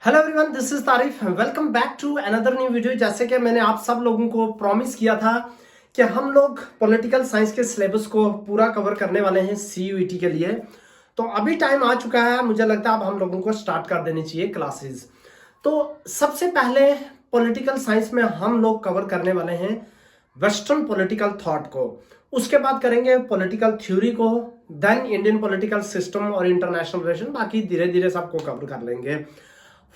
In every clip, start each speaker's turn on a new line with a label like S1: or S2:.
S1: Hello everyone, this is Tarif. Welcome back to another new video. जैसे कि मैंने आप सब लोगों को प्रॉमिस किया था कि हम लोग पॉलिटिकल साइंस के सिलेबस को पूरा कवर करने वाले हैं सीयूईटी के लिए। तो अभी टाइम आ चुका है, मुझे लगता है अब हम लोगों को स्टार्ट कर देनी चाहिए क्लासेस। तो सबसे पहले पॉलिटिकल साइंस में हम लोग कवर करने वाले हैं वेस्टर्न पॉलिटिकल थॉट को, उसके बाद करेंगे पॉलिटिकल थ्योरी को, देन इंडियन पॉलिटिकल सिस्टम और इंटरनेशनल रिलेशन। बाकी धीरे धीरे सबको कवर कर लेंगे।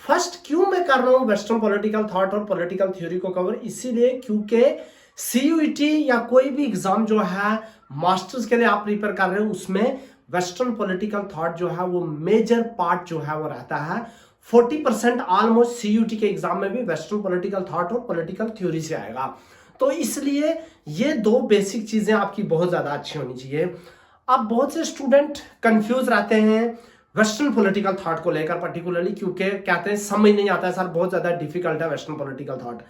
S1: फर्स्ट क्यों मैं कर रहा हूं वेस्टर्न पॉलिटिकल थॉट और पॉलिटिकल थ्योरी को कवर, इसीलिए क्योंकि सीयूईटी या कोई भी एग्जाम जो है मास्टर्स के लिए आप प्रिपेयर कर रहे हो उसमें वेस्टर्न पॉलिटिकल थॉट जो है वो मेजर पार्ट जो है वो रहता है। 40% ऑलमोस्ट सीयूईटी के एग्जाम में भी वेस्टर्न पॉलिटिकल थॉट और पॉलिटिकल थ्योरी से आएगा। तो इसलिए ये दो बेसिक चीजें आपकी बहुत ज्यादा अच्छी होनी चाहिए। अब बहुत से स्टूडेंट कंफ्यूज रहते हैं वेस्टर्न पॉलिटिकल थॉट को लेकर पर्टिकुलरली, क्योंकि कहते हैं समझ नहीं आता है सर, बहुत ज्यादा डिफिकल्ट है वेस्टर्न पॉलिटिकल थॉट।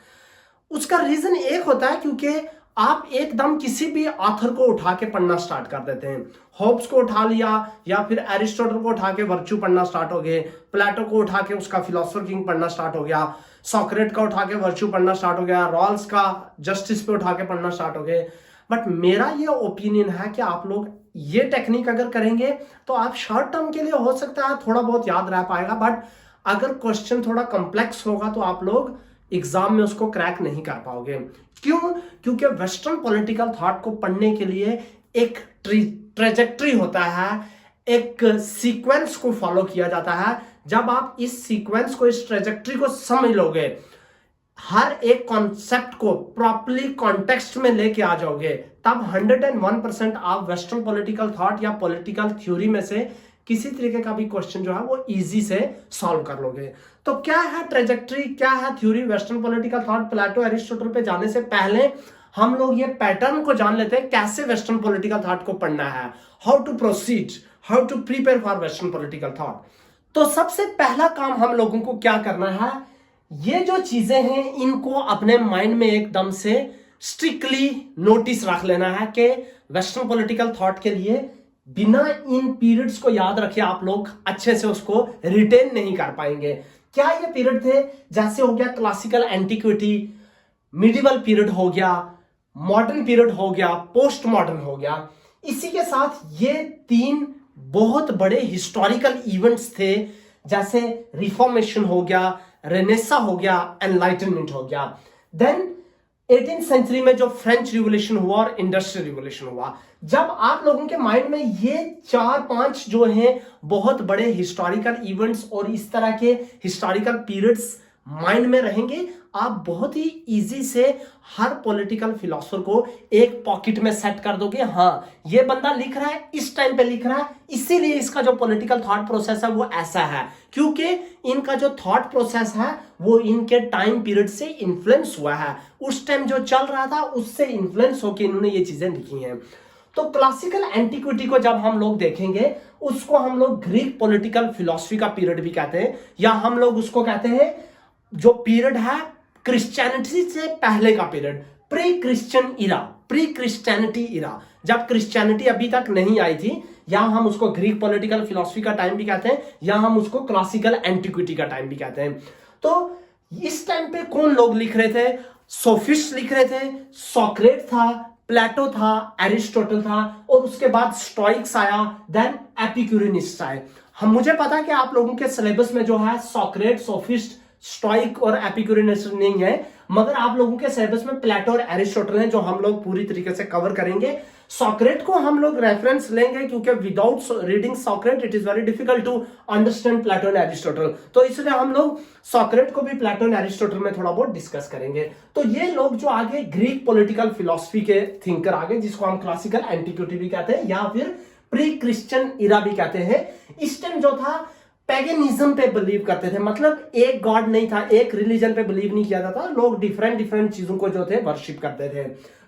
S1: उसका रीजन एक होता है क्योंकि आप एकदम किसी भी ऑथर को उठा के पढ़ना स्टार्ट कर देते हैं। होब्स को उठा लिया या फिर एरिस्टोटल को उठा के वर्च्यू पढ़ना स्टार्ट हो गए, प्लेटो को उठा के उसका फिलोसोफर किंग पढ़ना स्टार्ट हो गया, सॉक्रेट का उठा के वर्च्यू पढ़ना स्टार्ट हो गया, रॉल्स का जस्टिस पे उठा के पढ़ना स्टार्ट हो गए। बट मेरा ये ओपिनियन है कि आप लोग ये टेक्निक अगर करेंगे तो आप शॉर्ट टर्म के लिए हो सकता है थोड़ा बहुत याद रह पाएगा, बट अगर क्वेश्चन थोड़ा कॉम्प्लेक्स होगा तो आप लोग एग्जाम में उसको क्रैक नहीं कर पाओगे। क्यों? क्योंकि वेस्टर्न पॉलिटिकल थॉट को पढ़ने के लिए एक ट्रेजेक्ट्री होता है, एक सीक्वेंस को फॉलो किया जाता है। जब आप इस सीक्वेंस को, इस ट्रेजेक्ट्री को समझ लोगे, हर एक कॉन्सेप्ट को प्रॉपरली कॉन्टेक्स्ट में लेके आ जाओगे, तब 101% आप वेस्टर्न पॉलिटिकल थॉट या पॉलिटिकल थ्योरी में से किसी तरीके का भी क्वेश्चन जो है वो इजी से सॉल्व कर लोगे। तो क्या है ट्रेजेक्ट्री, क्या है theory western political thought? Plato Aristotle पे जाने से पहले हम लोग ये पैटर्न को जान लेते हैं कैसे वेस्टर्न पॉलिटिकल थॉट को पढ़ना है, how to proceed, how to prepare for western political thought. तो सबसे पहला काम हम लोगों को क्या करना है, ये जो चीजें हैं इनको अपने माइंड में एकदम से स्ट्रिक्टली नोटिस रख लेना है कि वेस्टर्न पॉलिटिकल थॉट के लिए बिना इन पीरियड्स को याद रखे आप लोग अच्छे से उसको रिटेन नहीं कर पाएंगे। क्या ये पीरियड थे? जैसे हो गया क्लासिकल एंटिक्विटी, मिडिवल पीरियड हो गया, मॉडर्न पीरियड हो गया, पोस्ट मॉडर्न हो गया। इसी के साथ ये तीन बहुत बड़े हिस्टोरिकल इवेंट्स थे, जैसे रिफॉर्मेशन हो गया, रेनेसा हो गया, एनलाइटनमेंट हो गया। देन 18th सेंचुरी में जो फ्रेंच रिवॉल्यूशन हुआ और इंडस्ट्रियल रिवॉल्यूशन हुआ। जब आप लोगों के माइंड में ये 4-5 जो हैं बहुत बड़े हिस्टोरिकल इवेंट्स और इस तरह के हिस्टोरिकल पीरियड्स माइंड में रहेंगे, आप बहुत ही इजी से हर पॉलिटिकल फिलोसोफर को एक पॉकेट में सेट कर दोगे। हाँ, ये बंदा लिख रहा है, इस टाइम पे लिख रहा है, इसीलिए इसका जो पॉलिटिकल थॉट प्रोसेस है वो ऐसा है, क्योंकि इनका जो थॉट प्रोसेस है वो इनके टाइम पीरियड से इन्फ्लुएंस हुआ है, उस टाइम जो चल रहा था उससे इन्फ्लुएंस होकर इन्होंने ये चीजें लिखी हैं। तो क्लासिकल एंटिक्विटी को जब हम लोग देखेंगे, उसको हम लोग ग्रीक पॉलिटिकल फिलॉसफी का पीरियड भी कहते हैं, या हम लोग उसको कहते हैं जो पीरियड है क्रिश्चियनिटी से पहले का पीरियड, प्री क्रिश्चियन इरा, प्री क्रिश्चियनिटी इरा, जब क्रिश्चियनिटी अभी तक नहीं आई थी। या हम उसको ग्रीक पॉलिटिकल फिलॉसफी का टाइम भी कहते हैं, या हम उसको क्लासिकल एंटिक्विटी का टाइम भी कहते हैं। तो इस टाइम पे कौन लोग लिख रहे थे? सोफिस्ट लिख रहे थे, सॉक्रेट था, प्लेटो था, एरिस्टोटल था, और उसके बाद स्टोइक्स आया, देन एपिक्यूरियनिस्ट आए। हम, मुझे पता है कि आप लोगों के सिलेबस में जो है सॉक्रेट, सोफिस्ट, स्टोइक और एपिक्यूरियनिस्ट नहीं है, मगर आप लोगों के सिलेबस में प्लेटो और एरिस्टोटल हैं, जो हम लोग पूरी तरीके से कवर करेंगे। सॉक्रेट को हम लोग रेफरेंस लेंगे क्योंकि without reading Socrates it is very difficult to understand Plato and Aristotle. तो इसलिए हम लोग सॉक्रेट को भी प्लेटो एंड एरिस्टोटल में थोड़ा बहुत डिस्कस करेंगे। तो ये लोग जो आगे ग्रीक पॉलिटिकल फिलॉसफी के थिंकर आगे, जिसको हम क्लासिकल एंटिक्विटी भी कहते हैं या फिर प्री क्रिश्चियन इरा भी कहते हैं, इस टाइम जो था पैगनिज्म पे बिलीव करते थे, मतलब एक गॉड नहीं था, एक रिलीजन पे बिलीव नहीं किया जाता था, लोग डिफरेंट डिफरेंट चीजों को जो थे वर्शिप करते थे।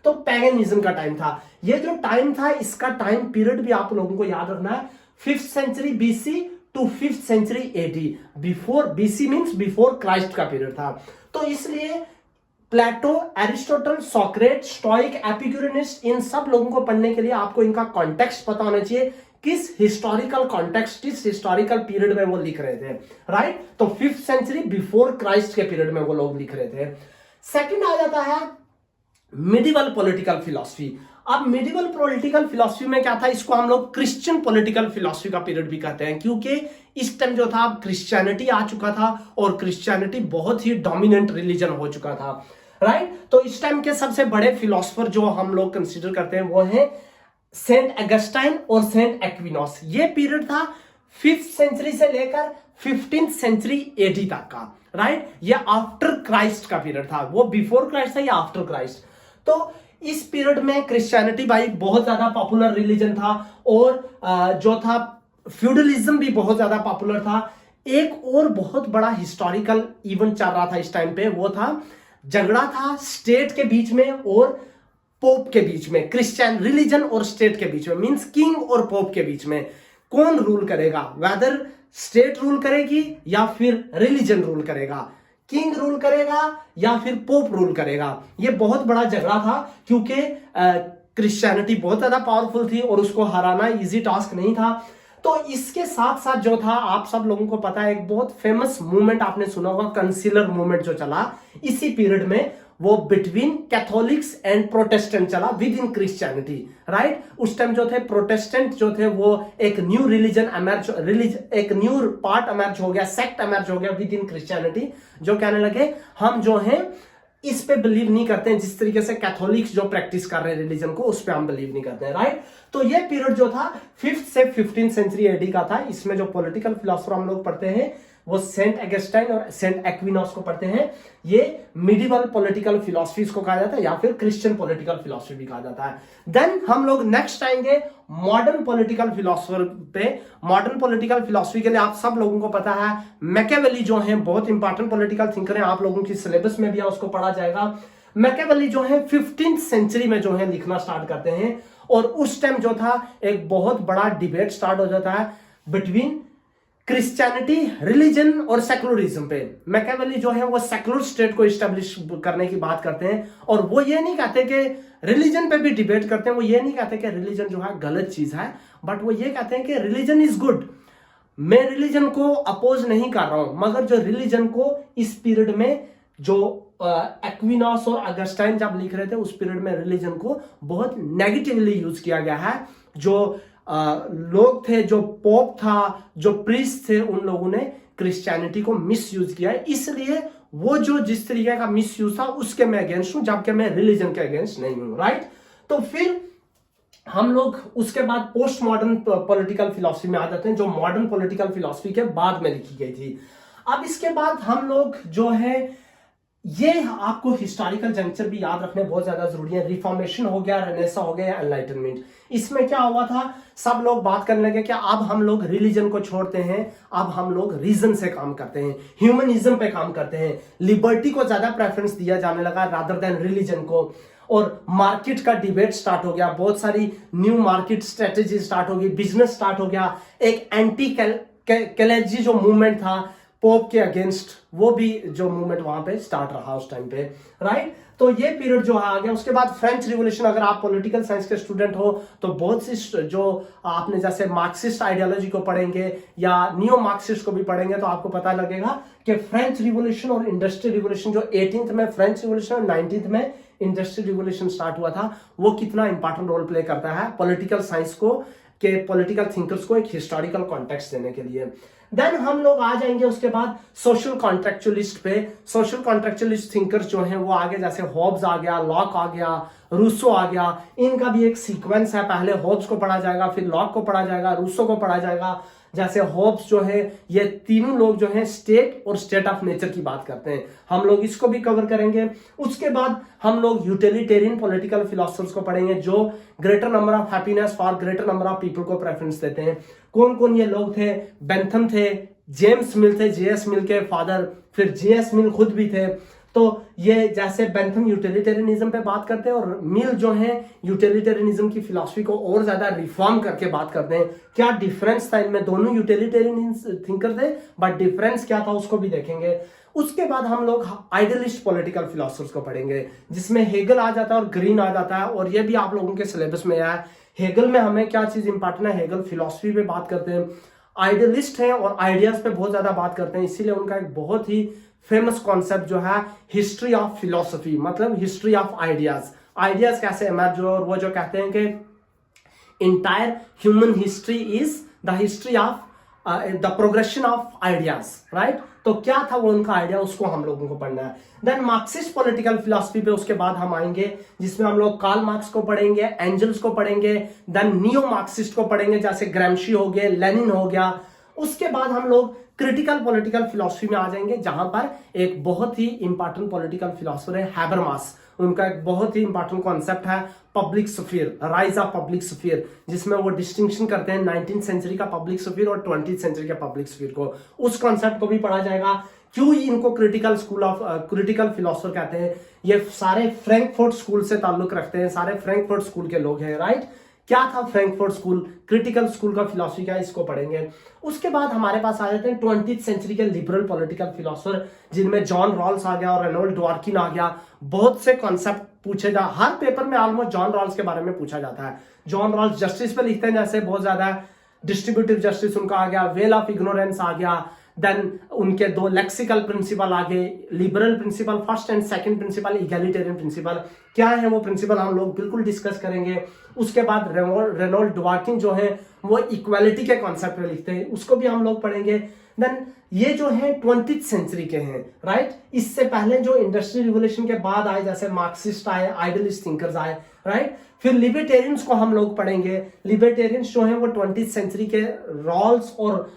S1: तो पैगनिज्म का टाइम था। ये जो टाइम था, इसका टाइम पीरियड भी आप लोगों को याद रखना है, 5th century BC to 5th century AD. Before, BC means before Christ का पीरियड था। तो इसलिए प्लेटो, एरिस्टोटल, सॉक्रेट, स्टोइक, एपिक्यूरियनिस्ट, इन सब लोगों को पढ़ने के लिए आपको इनका कॉन्टेक्स्ट पता होना चाहिए, किस हिस्टोरिकल कॉन्टेक्स्ट, किस हिस्टोरिकल पीरियड में वो लिख रहे थे, राइट। तो 5th सेंचुरी बिफोर क्राइस्ट के पीरियड में वो लोग लिख रहे थे। सेकंड आ जाता है मिडिवल पॉलिटिकल फिलॉसफी। अब मिडिवल पॉलिटिकल फिलॉसफी में क्या था, इसको हम लोग क्रिश्चियन पॉलिटिकल फिलॉसफी का पीरियड भी कहते हैं, क्योंकि इस टाइम जो था क्रिश्चियनिटी आ चुका था और क्रिश्चियनिटी बहुत ही डोमिनेंट रिलीजन हो चुका था, राइट। तो इस टाइम के सबसे बड़े फिलोसफर जो हम लोग कंसीडर करते हैं वो है सेंट अगस्टाइन और सेंट एक्विनोस। ये पीरियड था 5th सेंचुरी से लेकर 15th सेंचुरी एडी तक का, राइट। ये आफ्टर क्राइस्ट का पीरियड था, वो बिफोर क्राइस्ट था या आफ्टर क्राइस्ट। तो इस पीरियड में क्रिश्चियनिटी भाई बहुत ज्यादा पॉपुलर रिलीजन था और जो था फ्यूडलिज्म भी बहुत ज्यादा पॉपुलर था। एक और बहुत बड़ा हिस्टोरिकल इवेंट चल रहा था इस टाइम पे, वो था झगड़ा था स्टेट के बीच में और पोप के बीच में, क्रिश्चियन रिलीजन और स्टेट के बीच में, मींस किंग और पोप के बीच में कौन रूल करेगा, वेदर स्टेट रूल करेगी या फिर रिलीजन रूल करेगा, किंग रूल करेगा या फिर पोप रूल करेगा। ये बहुत बड़ा झगड़ा था क्योंकि क्रिश्चियनिटी बहुत ज्यादा पावरफुल थी और उसको हराना इजी टास्क नहीं था। तो इसके साथ साथ जो था, आप सब लोगों को पता है, एक बहुत फेमस मूवमेंट आपने सुना होगा, कंसीलर मूवमेंट जो चला इसी पीरियड में, वो बिटवीन कैथोलिक्स एंड प्रोटेस्टेंट चला विद इन क्रिश्चियनिटी, राइट। उस टाइम जो थे प्रोटेस्टेंट जो थे वो एक न्यू रिलीजन एक न्यू पार्ट अमर्ज हो गया, सेक्ट अमर्ज हो गया विद इन क्रिश्चियनिटी, जो कहने लगे हम जो हैं इस पे बिलीव नहीं करते हैं, जिस तरीके से कैथोलिक्स जो प्रैक्टिस कर रहे हैं रिलीजन को उस पे हम बिलीव नहीं करते हैं, राइट। तो ये पीरियड जो था 5th से 15th सेंचुरी एडी का था। इसमें जो पॉलिटिकल फिलोसफर हम लोग पढ़ते हैं वो सेंट अगस्टाइन और सेंट एक्विनोस को पढ़ते हैं। ये मिडिवल पॉलिटिकल फिलॉसफी इसको कहा जाता है या फिर क्रिश्चियन पॉलिटिकल फिलॉसफी भी कहा जाता है। देन हम लोग नेक्स्ट आएंगे मॉडर्न पॉलिटिकल फिलॉसफर पे। मॉडर्न पॉलिटिकल फिलॉसफी के लिए आप सब लोगों को पता है मैकियावेली जो है बहुत इंपॉर्टेंट पॉलिटिकल थिंकर है, आप लोगों की सिलेबस में भी उसको पढ़ा जाएगा। मैकियावेली जो है 15th सेंचुरी में जो है लिखना स्टार्ट करते हैं और उस टाइम जो था एक बहुत बड़ा डिबेट स्टार्ट हो जाता है बिटवीन क्रिश्चियनिटी, रिलीजन और सेकुलरिज्म पे। मैकियावेली जो है वो सेकुलर स्टेट को इस्टेब्लिश करने की बात करते हैं और वो ये नहीं कहते कि रिलीजन पे भी डिबेट करते हैं, वो ये नहीं कहते कि रिलीजन जो है गलत चीज है, बट वो ये कहते हैं कि रिलीजन इज गुड। मैं रिलीजन को अपोज नहीं कर रहा हूं, मगर जो रिलीजन को इस पीरियड में जो एक्विनोस और अगस्टाइन जब लिख रहे थे उस पीरियड में रिलीजन को बहुत नेगेटिवली यूज किया गया है। जो लोग थे, जो पोप था, जो प्रीस्ट थे, उन लोगों ने क्रिश्चियनिटी को मिस यूज किया है, इसलिए वो जो जिस तरीके का मिस यूज था उसके मैं अगेंस्ट हूं, जबकि मैं रिलीजन के अगेंस्ट नहीं हूं, राइट। तो फिर हम लोग उसके बाद पोस्ट मॉडर्न पॉलिटिकल फिलॉसफी में आ जाते हैं, जो मॉडर्न पॉलिटिकल फिलॉसफी के बाद में लिखी गई थी। अब इसके बाद हम लोग जो है, ये आपको हिस्टोरिकल जंक्चर भी याद रखने बहुत ज्यादा जरूरी है। रिफॉर्मेशन हो गया, रेनेसा हो गया, एनलाइटनमेंट। इसमें क्या हुआ था, सब लोग बात करने लगे कि अब हम लोग रिलीजन को छोड़ते हैं, अब हम लोग रीजन से काम करते हैं, ह्यूमनिज्म पे काम करते हैं, लिबर्टी को ज्यादा प्रेफरेंस दिया जाने लगा रादर देन रिलीजन को। और मार्केट का डिबेट स्टार्ट हो गया, बहुत सारी न्यू मार्केट स्ट्रेटेजी स्टार्ट हो गई, बिजनेस स्टार्ट हो गया। एक एंटी कैलेजी जो मूवमेंट था पोप के अगेंस्ट, वो भी जो मूवमेंट वहां पे स्टार्ट रहा उस टाइम पे, राइट। तो ये पीरियड जो आ गया। उसके बाद फ्रेंच रिवॉल्यूशन, अगर आप पॉलिटिकल साइंस के स्टूडेंट हो तो बहुत सी जो आपने जैसे मार्क्सिस्ट आइडियोलॉजी को पढ़ेंगे या नियो मार्क्सिस्ट को भी पढ़ेंगे तो आपको पता लगेगा कि फ्रेंच रिवॉल्यूशन और इंडस्ट्रियल रिवॉल्यूशन, जो 18th में फ्रेंच रिवॉल्यूशन और 19th में इंडस्ट्रियल रिवॉल्यूशन स्टार्ट हुआ था, वो कितना इंपॉर्टेंट रोल प्ले करता है पॉलिटिकल साइंस को, के पॉलिटिकल थिंकर्स को एक हिस्टोरिकल कॉन्टेक्स्ट देने के लिए। देन हम लोग आ जाएंगे उसके बाद सोशल कॉन्ट्रेक्चुअलिस्ट पे। सोशल कॉन्ट्रेक्चुअलिस्ट थिंकर्स जो हैं वो आगे, जैसे हॉब्स आ गया, लॉक आ गया, रूसो आ गया। इनका भी एक सीक्वेंस है, पहले हॉब्स को पढ़ा जाएगा, फिर लॉक को पढ़ा जाएगा, रूसो को पढ़ा जाएगा। जैसे हॉब्स जो है, ये तीनों लोग जो हैं स्टेट और स्टेट ऑफ नेचर की बात करते हैं, हम लोग इसको भी कवर करेंगे। उसके बाद हम लोग यूटिलिटेरियन पॉलिटिकल फिलोसफर्स को पढ़ेंगे, जो greater number of happiness for greater number of people को प्रेफरेंस देते हैं। कौन कौन ये लोग थे? बेंथम थे, जेम्स मिल थे, जेएस मिल के फादर, फिर जेएस मिल खुद भी थे। तो ये जैसे बेंथम यूटिलिटेरियनिज्म पे बात करते हैं और मिल जो है यूटिलिटेरियनिज्म की फिलॉसफी को और ज्यादा रिफॉर्म करके बात करते हैं। क्या डिफरेंस था इनमें, दोनों यूटिलिटेरियन थिंकर थे बट डिफरेंस क्या था उसको भी देखेंगे। उसके बाद हम लोग आइडियलिस्ट पॉलिटिकल फिलोसफर्स को पढ़ेंगे जिसमें हेगल आ जाता है और ग्रीन आ जाता है, और ये भी आप लोगों के सिलेबस में आया है। हेगल में हमें क्या चीज इंपॉर्टेंट है, हेगल फिलोसफी पे बात करते हैं, आइडियलिस्ट हैं और आइडियाज पे बहुत ज्यादा बात करते हैं, इसीलिए उनका एक बहुत ही फेमस कॉन्सेप्ट जो है हिस्ट्री ऑफ फिलोसफी, मतलब हिस्ट्री ऑफ आइडियाज, आइडियाज कैसे इमर्ज हुए, और वो जो कहते हैं कि entire human history is the history of the progression of ideas, right? तो क्या था वो उनका आइडिया, उसको हम लोगों को पढ़ना है। देन मार्क्सिस्ट पॉलिटिकल फिलॉसफी पे उसके बाद हम आएंगे जिसमें हम लोग कार्ल मार्क्स को पढ़ेंगे, एंजल्स को पढ़ेंगे, देन नियो मार्क्सिस्ट को पढ़ेंगे जैसे ग्रैमशी हो गए, लेनिन हो गया। उसके बाद हम लोग क्रिटिकल पॉलिटिकल फिलॉसफी में आ जाएंगे जहां पर एक बहुत ही इंपॉर्टेंट पॉलिटिकल फिलॉसफर है हैबरमास। उनका एक बहुत ही इंपॉर्टेंट कॉन्सेप्ट है public sphere, rise of public sphere, जिसमें वो डिस्टिंक्शन करते हैं 19th सेंचुरी का पब्लिक स्फीयर और 20th सेंचुरी का पब्लिक स्फीयर को। उस कॉन्सेप्ट को भी पढ़ा जाएगा। क्यों इनको critical school of critical philosopher कहते हैं, ये सारे फ्रैंकफर्ट स्कूल से ताल्लुक रखते हैं, सारे फ्रैंकफर्ट स्कूल के लोग हैं, राइट। क्या था फ्रैंकफर्ट स्कूल, क्रिटिकल स्कूल का फिलॉसफी क्या है, इसको पढ़ेंगे। उसके बाद हमारे पास आ जाते हैं 20th सेंचुरी के लिबरल पॉलिटिकल फिलोसफर जिनमें जॉन रॉल्स आ गया और रेनोल्ड डॉर्किन आ गया। बहुत से कॉन्सेप्ट पूछे जा, हर पेपर में ऑलमोस्ट जॉन रॉल्स के बारे में पूछा जाता है। जॉन रॉल्स जस्टिस पे लिखते हैं जैसे बहुत ज्यादा, डिस्ट्रीब्यूटिव जस्टिस उनका आ गया, वेल ऑफ इग्नोरेंस आ गया, देन उनके दो लेक्सिकल प्रिंसिपल आ गए, liberal principle first and second principle, egalitarian principle. क्या है वो प्रिंसिपल हम लोग बिल्कुल डिस्कस करेंगे। उसके बाद रेनोल्ड डॉर्किन जो है वो इक्वालिटी के कॉन्सेप्ट में लिखते हैं, उसको भी हम लोग पढ़ेंगे। देन ये जो है 20th सेंचुरी के हैं, राइट। इससे पहले जो इंडस्ट्रियल रिवोल्यूशन के बाद आए जैसे मार्क्सिस्ट आए, आइडियलिस्ट थिंकर्स आए, राइट। फिर लिबर्टेरियंस को हम लोग पढ़ेंगे। लिबर्टेरियंस जो है वो 20th सेंचुरी के रॉल्स और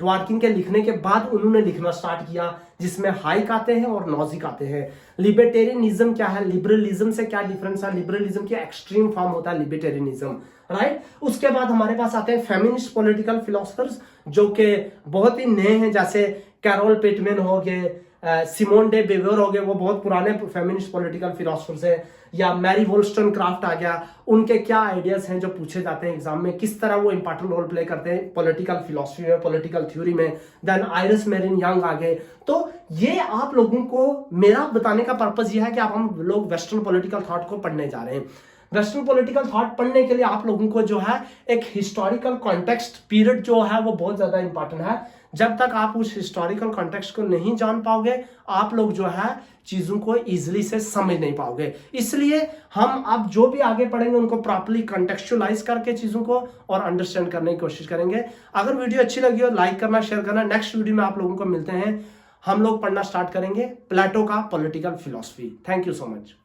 S1: डॉर्किन के लिखने के बाद उन्होंने लिखना स्टार्ट किया, जिसमें हाइक आते हैं और नॉजिक आते हैं। लिबर्टेरियनिज्म क्या है, लिबरलिज्म से क्या डिफरेंस है, लिबरलिज्म की एक्सट्रीम फॉर्म होता है लिबर्टेरियनिज्म, राइट। उसके बाद हमारे पास आते हैं फेमिनिस्ट पॉलिटिकल फिलोसफर्स जो कि बहुत ही नए हैं, जैसे कैरोल पिटमैन हो गए, सिमोन डे बेवर हो गए, वो बहुत पुराने फेमिनिस्ट पॉलिटिकल फिलोसफर्स हैं, या मैरी वोल्स्टोनक्राफ्ट आ गया। उनके क्या आइडियाज हैं जो पूछे जाते हैं एग्जाम में, किस तरह वो इंपॉर्टेंट रोल प्ले करते हैं पॉलिटिकल फिलोसफी में, पॉलिटिकल थ्योरी में। देन आइरिस मेरिन यंग आ गए। तो ये आप लोगों को, मेरा बताने का पर्पज ये है कि आप हम लोग वेस्टर्न पॉलिटिकल थॉट को पढ़ने जा रहे हैं। वेस्टर्न पॉलिटिकल थॉट पढ़ने के लिए आप लोगों को जो है एक हिस्टोरिकल कॉन्टेक्स्ट पीरियड जो है वो बहुत ज्यादा इंपॉर्टेंट है। जब तक आप उस हिस्टोरिकल कॉन्टेक्स्ट को नहीं जान पाओगे, आप लोग जो है चीजों को इजीली से समझ नहीं पाओगे। इसलिए हम अब जो भी आगे पढ़ेंगे उनको प्रॉपर्ली कॉन्टेक्चुअलाइज करके चीजों को और अंडरस्टैंड करने की कोशिश करेंगे। अगर वीडियो अच्छी लगी हो लाइक करना, शेयर करना। नेक्स्ट वीडियो में आप लोगों को मिलते हैं, हम लोग पढ़ना स्टार्ट करेंगे प्लेटो का political philosophy. Thank you so much.